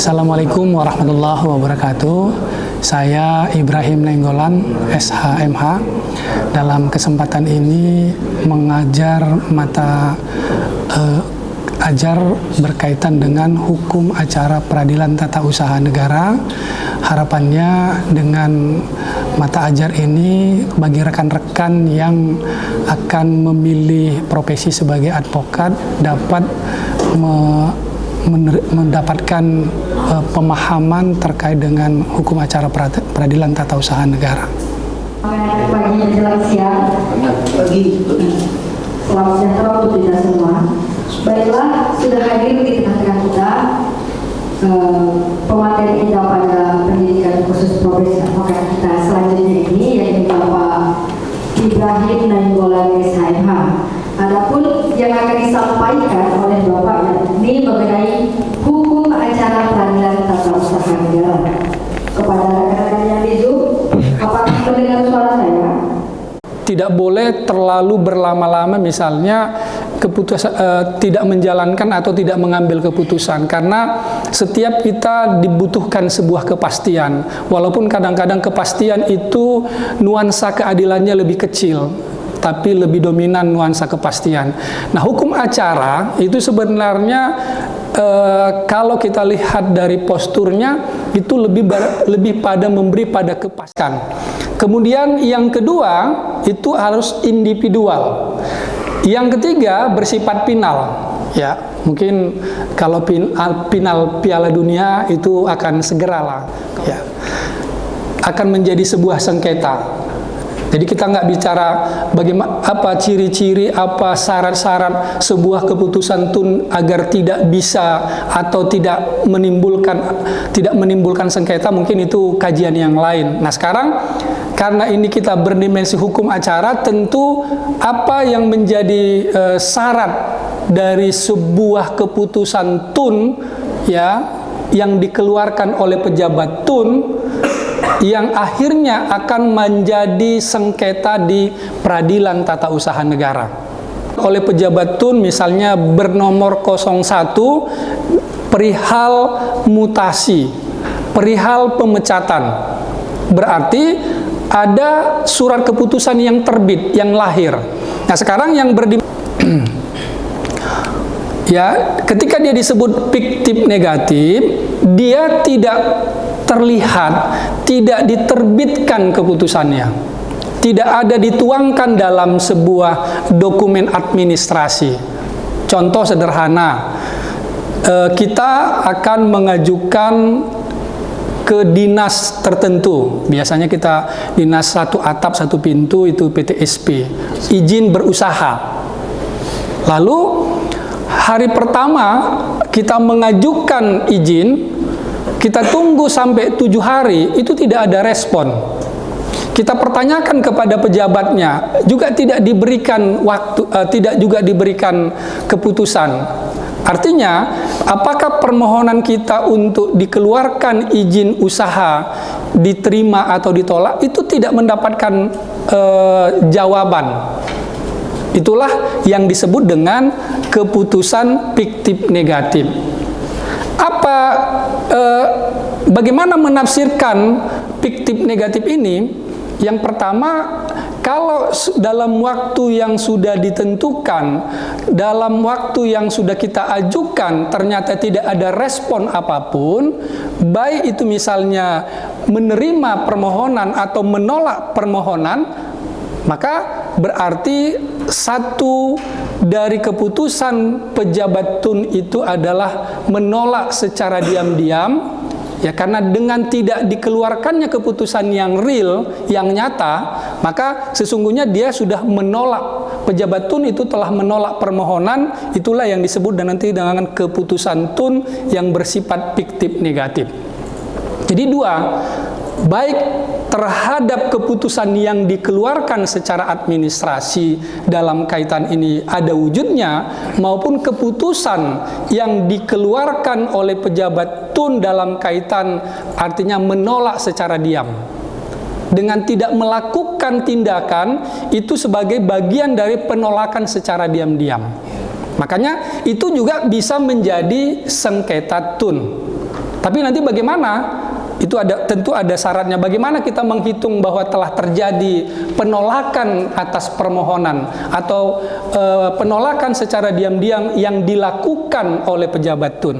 Assalamualaikum warahmatullahi wabarakatuh. Saya Ibrahim Nainggolan, SHMH. Dalam kesempatan ini mengajar mata ajar berkaitan dengan hukum acara peradilan tata usaha negara. Harapannya dengan mata ajar ini bagi rekan-rekan yang akan memilih profesi sebagai advokat dapat mendapatkan pemahaman terkait dengan hukum acara peradilan tata usaha negara. Pagi menjelang siang, selamat sejahtera untuk kita semua. Baiklah, sudah hadir di tengah-tengah kita pemateri kita pada pendidikan khusus profesi advokat kita selanjutnya ini, yaitu Bapak Ibrahim Nainggolan SHMH. Adapun yang akan disampaikan oleh Bapak ini mengenai hukum acara peradilan tata usaha negara. Kepada rekan-rekan yang di Zoom, apakah mendengar suara saya? Tidak boleh terlalu berlama-lama, misalnya tidak menjalankan atau tidak mengambil keputusan, karena setiap kita dibutuhkan sebuah kepastian, walaupun kadang-kadang kepastian itu nuansa keadilannya lebih kecil, tapi lebih dominan nuansa kepastian. Nah, hukum acara itu sebenarnya kalau kita lihat dari posturnya itu lebih pada memberi pada kepastian. Kemudian yang kedua itu harus individual. Yang ketiga bersifat final. Ya, mungkin kalau final Piala Dunia itu akan segeralah, ya, akan menjadi sebuah sengketa. Jadi kita nggak bicara bagaimana, apa ciri-ciri, apa syarat-syarat sebuah keputusan TUN agar tidak bisa atau tidak menimbulkan sengketa, mungkin itu kajian yang lain. Nah, sekarang karena ini kita berdimensi hukum acara, tentu apa yang menjadi syarat dari sebuah keputusan TUN, ya, yang dikeluarkan oleh pejabat TUN yang akhirnya akan menjadi sengketa di peradilan tata usaha negara. Oleh pejabat TUN misalnya bernomor 01 perihal mutasi, perihal pemecatan. Berarti ada surat keputusan yang terbit, yang lahir. Nah, sekarang yang ya, ketika dia disebut fiktif negatif, dia tidak terlihat, tidak diterbitkan keputusannya, tidak ada dituangkan dalam sebuah dokumen administrasi. Contoh sederhana, kita akan mengajukan ke dinas tertentu, biasanya kita dinas satu atap satu pintu, itu PTSP, izin berusaha. Lalu hari pertama kita mengajukan izin, kita tunggu sampai 7 hari, itu tidak ada respon. Kita pertanyakan kepada pejabatnya, juga tidak diberikan waktu, tidak juga diberikan keputusan. Artinya, apakah permohonan kita untuk dikeluarkan izin usaha diterima atau ditolak, itu tidak mendapatkan jawaban. Itulah yang disebut dengan keputusan fiktif negatif. Bagaimana menafsirkan fiktif negatif ini? Yang pertama, kalau dalam waktu yang sudah ditentukan, dalam waktu yang sudah kita ajukan, ternyata tidak ada respon apapun, baik itu misalnya menerima permohonan atau menolak permohonan, maka berarti satu dari keputusan pejabat TUN itu adalah menolak secara diam-diam, ya, karena dengan tidak dikeluarkannya keputusan yang real, yang nyata, maka sesungguhnya dia sudah menolak, pejabat TUN itu telah menolak permohonan. Itulah yang disebut dan nanti dengan keputusan TUN yang bersifat fiktif negatif. Jadi dua, baik terhadap keputusan yang dikeluarkan secara administrasi dalam kaitan ini ada wujudnya, maupun keputusan yang dikeluarkan oleh pejabat TUN dalam kaitan artinya menolak secara diam dengan tidak melakukan tindakan, itu sebagai bagian dari penolakan secara diam-diam. Makanya itu juga bisa menjadi sengketa TUN. Tapi nanti bagaimana? Itu tentu ada syaratnya. Bagaimana kita menghitung bahwa telah terjadi penolakan atas permohonan atau penolakan secara diam-diam yang dilakukan oleh pejabat TUN?